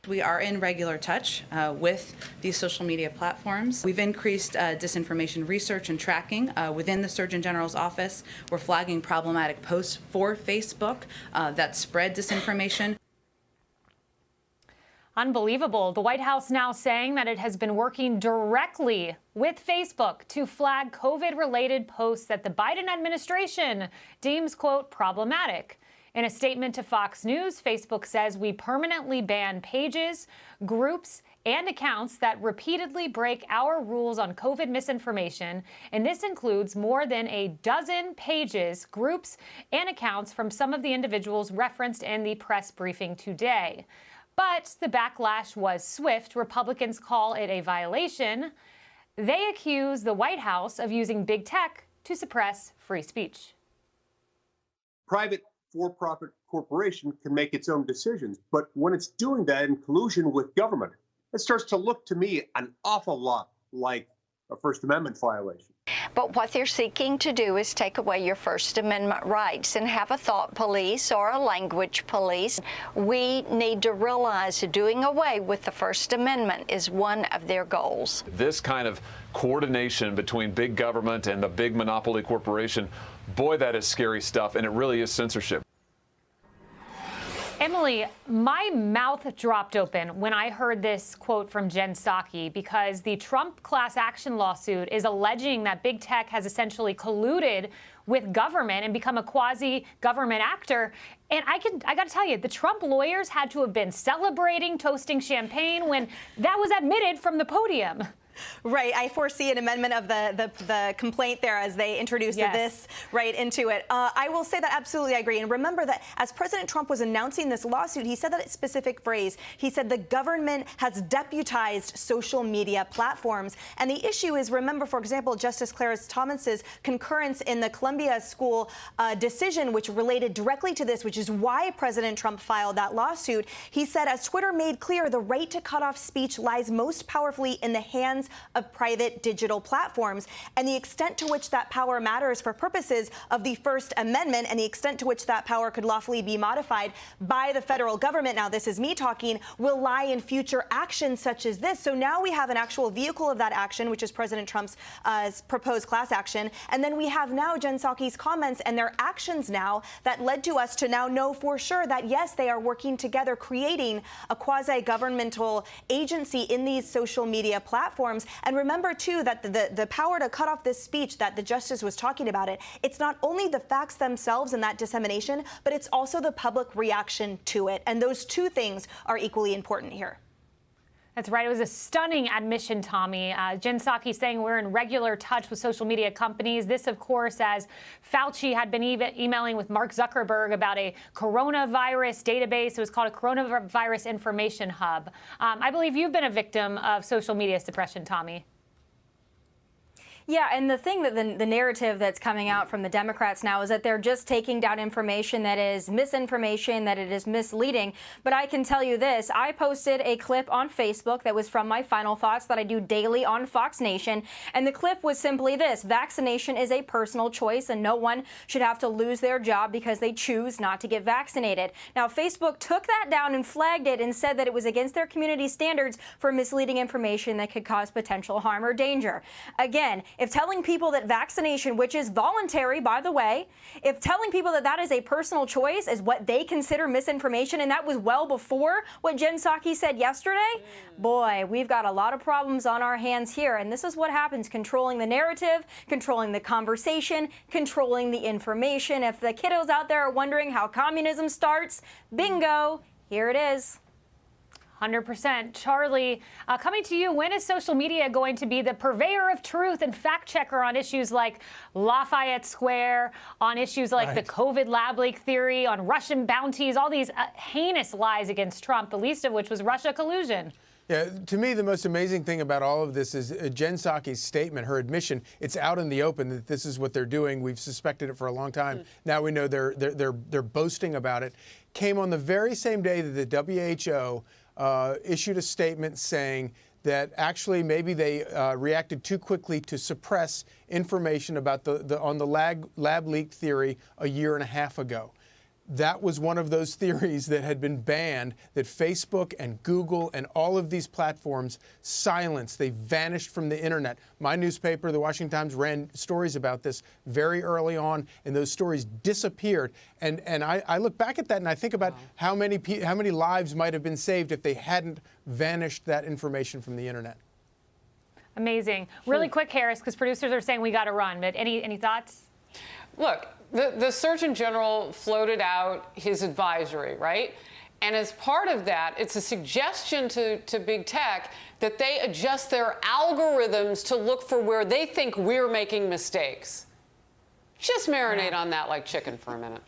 We are in regular touch with these social media platforms. We've increased disinformation research and tracking within the Surgeon General's office. We're flagging problematic posts for Facebook that spread disinformation. Unbelievable. The White House now saying that it has been working directly with Facebook to flag COVID-related posts that the Biden administration deems, quote, problematic. In a statement to Fox News, Facebook says we permanently ban pages, groups, and accounts that repeatedly break our rules on COVID misinformation, and this includes more than a dozen pages, groups, and accounts from some of the individuals referenced in the press briefing today. But the backlash was swift. Republicans call it a violation. They accuse the White House of using big tech to suppress free speech. Private for-profit corporation can make its own decisions, but when it's doing that in collusion with government, it starts to look to me an awful lot like a First Amendment violation. But what they're seeking to do is take away your First Amendment rights and have a thought police or a language police. We need to realize that doing away with the First Amendment is one of their goals. This kind of coordination between big government and the big monopoly corporation, boy, that is scary stuff, and it really is censorship. Emily, my mouth dropped open when I heard this quote from Jen Psaki, because the Trump class action lawsuit is alleging that big tech has essentially colluded with government and become a quasi-government actor. And I got to tell you, the Trump lawyers had to have been celebrating, toasting champagne when that was admitted from the podium. Right. I foresee an amendment of the complaint there as they introduce this right into it. I will say that absolutely I agree. And remember that as President Trump was announcing this lawsuit, he said that specific phrase. He said the government has deputized social media platforms. And the issue is, remember, for example, Justice Clarence Thomas's concurrence in the Columbia School decision, which related directly to this, which is why President Trump filed that lawsuit. He said, as Twitter made clear, the right to cut off speech lies most powerfully in the hands of private digital platforms, and the extent to which that power matters for purposes of the First Amendment and the extent to which that power could lawfully be modified by the federal government, now this is me talking, will lie in future actions such as this. So now we have an actual vehicle of that action, which is President Trump's proposed class action, and then we have now Jen Psaki's comments and their actions now that led to us to now know for sure that yes, they are working together, creating a quasi-governmental agency in these social media platforms. And remember, too, that the power to cut off this speech that the justice was talking about, it's not only the facts themselves and that dissemination, but it's also the public reaction to it. And those two things are equally important here. That's right. It was a stunning admission, Tommy. Jen Psaki saying we're in regular touch with social media companies. This, of course, as Fauci had been emailing with Mark Zuckerberg about a coronavirus database. It was called a coronavirus information hub. I believe you've been a victim of social media suppression, Tommy. Yeah, and the thing that the narrative that's coming out from the Democrats now is that they're just taking down information that is misinformation, that it is misleading. But I can tell you this, I posted a clip on Facebook that was from my final thoughts that I do daily on Fox Nation. And the clip was simply this: vaccination is a personal choice and no one should have to lose their job because they choose not to get vaccinated. Now, Facebook took that down and flagged it and said that it was against their community standards for misleading information that could cause potential harm or danger. Again, if telling people that vaccination, which is voluntary, by the way, if telling people that that is a personal choice is what they consider misinformation, and that was well before what Jen Psaki said yesterday, boy, we've got a lot of problems on our hands here. And this is what happens: controlling the narrative, controlling the conversation, controlling the information. If the kiddos out there are wondering how communism starts, bingo, here it is. 100%. Charlie, coming to you, when is social media going to be the purveyor of truth and fact checker on issues like Lafayette Square, on issues like the COVID lab leak theory, on Russian bounties, all these heinous lies against Trump, the least of which was Russia collusion? Yeah, to me, the most amazing thing about all of this is Jen Psaki's statement, her admission. It's out in the open that this is what they're doing. We've suspected it for a long time. Now we know they're boasting about it. Came on the very same day that the WHO issued a statement saying that actually maybe they reacted too quickly to suppress information about on the lab leak theory a year and a half ago. that was one of those theories that had been banned, that Facebook and Google and all of these platforms silenced. They vanished from the internet. My newspaper, the Washington Times, ran stories about this very early on, and those stories disappeared. And I look back at that and I think about how many lives might have been saved if they hadn't vanished that information from the internet. Amazing. Really quick, Harris, because producers are saying we got to run, but any thoughts? Look, the Surgeon General floated out his advisory, right? And as part of that, it's a suggestion to big tech that they adjust their algorithms to look for where they think we're making mistakes. Just marinate on that like chicken for a minute.